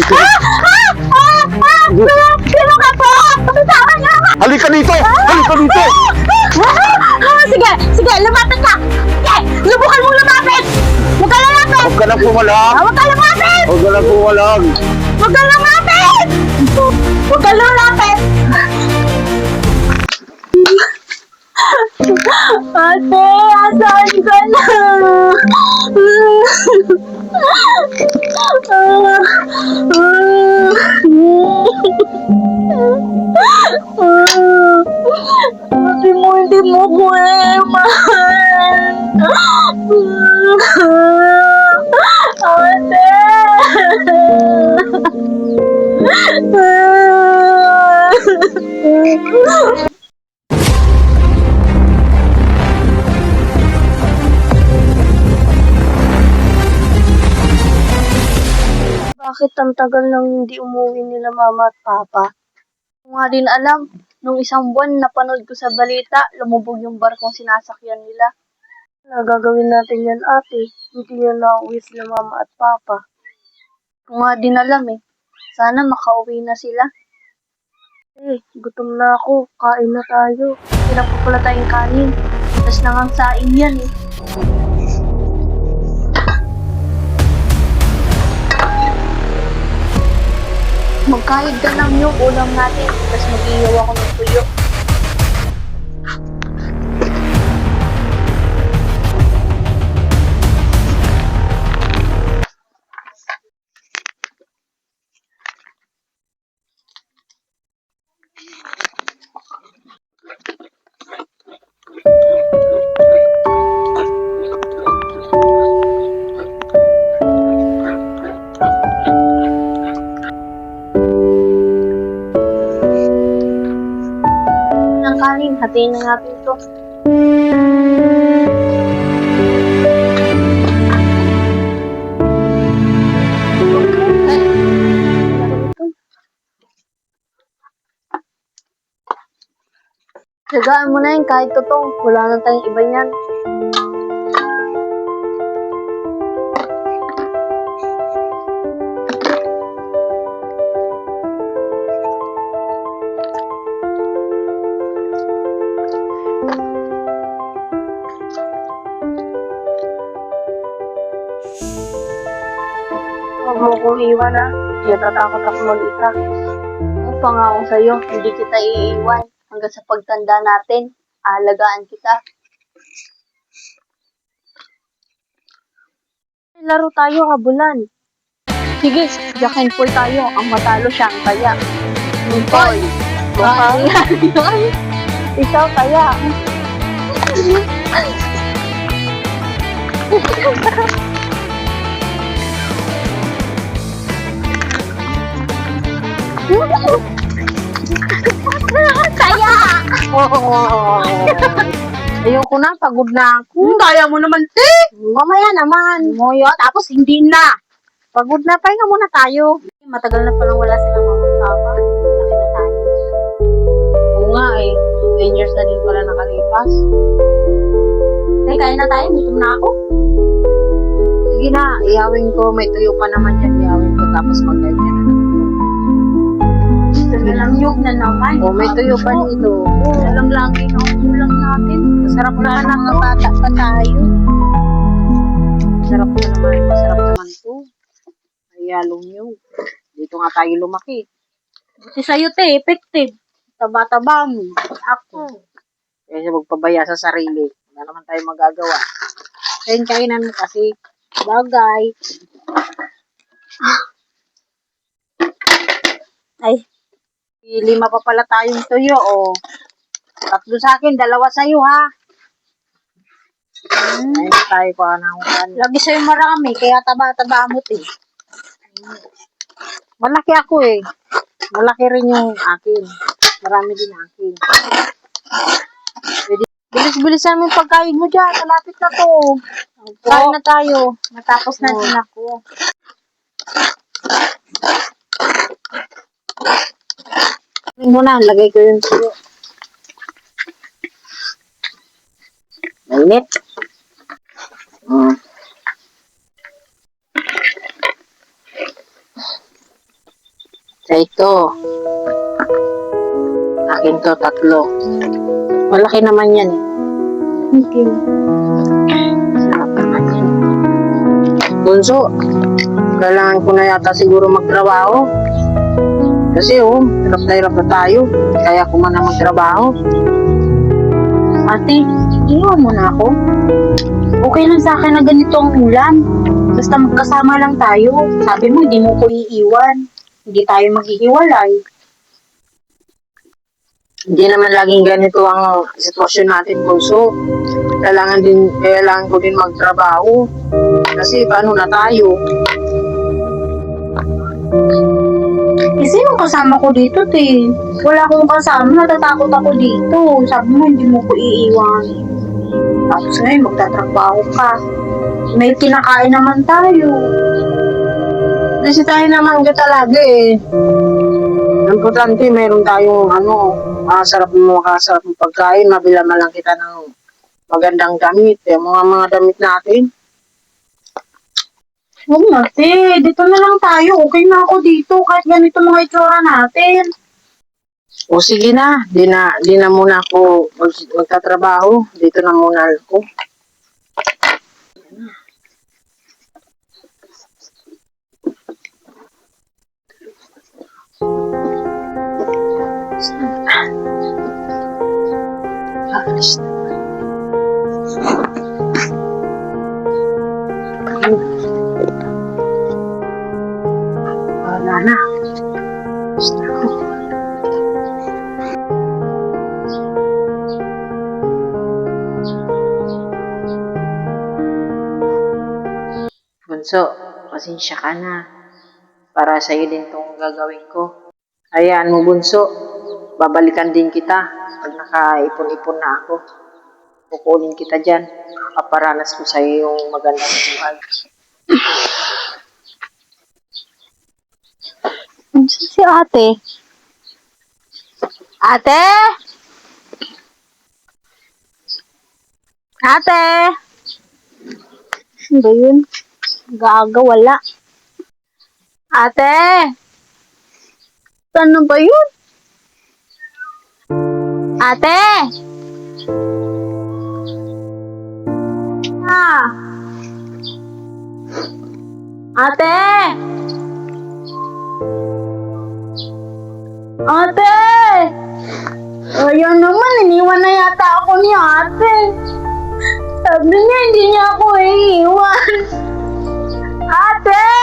dito. Sino ka po? Bitawan niyo ako! Halika dito! Halika dito! Sige, sige, lumapit ka! Sige, lubukan mong lumapit! Huwag ka lumapit! Huwag ka nang pumalag! Huwag ka lumapit! Huwag ka nang pumalag! Huwag ka lumapit! Huwag ka lumapit! Ate, asan ka na? Hindi mo ko mahal. Ate. Bakit ang tagal nang hindi umuwi nila mama at papa? Hindi ko nga din alam. Nung isang buwan, napanood ko sa balita, lumubog yung barkong sinasakyan nila. Nagagawin natin yan, ate. Hindi yan nauwi sila mama at papa. Hindi ko nga din alam eh. Sana makauwi na sila. Gutom na ako. Kain na tayo. Hirap pa pala tayong kanin. Tapos nangang saing yan eh. Magkahid ka lang yung ulam natin, tapos mag-iiyaw ako ng tuyo. Ng kanin, hatiin na natin ito. Lagaan mo na yun kahit totoo. Wala na tayong iba niyan. Huwag mo kong iwan ha. Natatakot ako mag-isa. Ang pangako sa'yo, hindi kita iiwan. Hanggang sa pagtanda natin, aalagaan kita. Laro tayo, habulan. Sige, Jack and Paul tayo. Ang matalo siya ang taya. Paul! Ikaw taya. Taya! Ayoko na, pagod na ako. Kaya mo naman, te! Mamaya naman. Moyo, tapos hindi na. Pagod na, pahinga muna tayo. Matagal na palang wala silang mama at papa. Laki na tayo. Oo nga eh. 10 years na din pala nakalipas. Tay, kain na tayo. Gutom na ako. Sige na, iyawin ko. May tuyo pa naman yan. Iyawin ko tapos mag-guide ka na. Nalanyog na naman. Oh, may tuyo pa dito. Alam lagi na ang ulam natin. Masarap Wala naman na ako. mga bata pa tayo. Masarap na naman. Masarap naman to. Ay, halong nyo. Dito nga tayo lumaki. Buti sa'yo, te. Effective. Taba-taba mo. Ako. Kaya siya magpabaya sa sarili. Wala naman tayo magagawa. Kainan mo kasi. Bagay. Ay, 5 pa pala tayong tuyo, oh. 3 sa akin, 2 sa'yo, ha? Ayun tayo ko, anahukan. lagi sa'yo marami. Kaya taba-taba mo, te. Malaki ako, eh. Malaki rin yung akin. Marami din akin. Bilis-bilisan mo yung pagkain mo dyan. Malapit na to. Kain na tayo. Natapos na din ako. Tingnan mo na, lagay ko yung tuyo. Mainit. Ito. Akin to, 3. Malaki naman yan eh. Thank you. Sarap naman yan. Bunso, kailangan ko na yata siguro magtrabaho. Kasi hirap na hirap na tayo. Kaya ko man na magtrabaho. Ate, iwan mo na ako. Okay lang sa akin na ganito ang ulam. Basta magkasama lang tayo. Sabi mo, hindi mo ko iiwan. Hindi tayo maghihiwalay. Hindi naman laging ganito ang sitwasyon natin, Bunso. Kailangan ko din magtrabaho. Kasi paano na tayo? Eh, sino kasama ko dito, te? Wala akong kasama. Natatakot ako dito. Sabi mo, hindi mo ko iiwan. Tapos ngayon, magtatrabaho ka. May kinakain naman tayo. Kasi tayo naman ka talaga eh. Ang importante, meron tayong makasarap ng pagkain, mabila man lang kita ng magandang damit. Mga damit natin. Huwag na, te. Dito na lang tayo. Okay na ako dito. Kahit ganito mga itsura natin. O sige na, di na muna ako magtatrabaho. Dito na muna ako. Alis na. Wala na. Alis na ako. Bunso, pasensya ka na. Para sa'yo din itong gagawin ko. Hayaan mo, Bunso. Babalikan din kita pag nakaipon-ipon na ako. Kukunin kita dyan. Paparanas ko sa'yo yung magandang buhay. Si ate. Ate! Ate! Ano ba yun? Gaga, wala. Ate! Ano ba yun? Ate! Ah! Ate! Ate! Ayun naman, iniwan na yata ako ni ate. Sabi niya, hindi niya ako iiwan. Ate!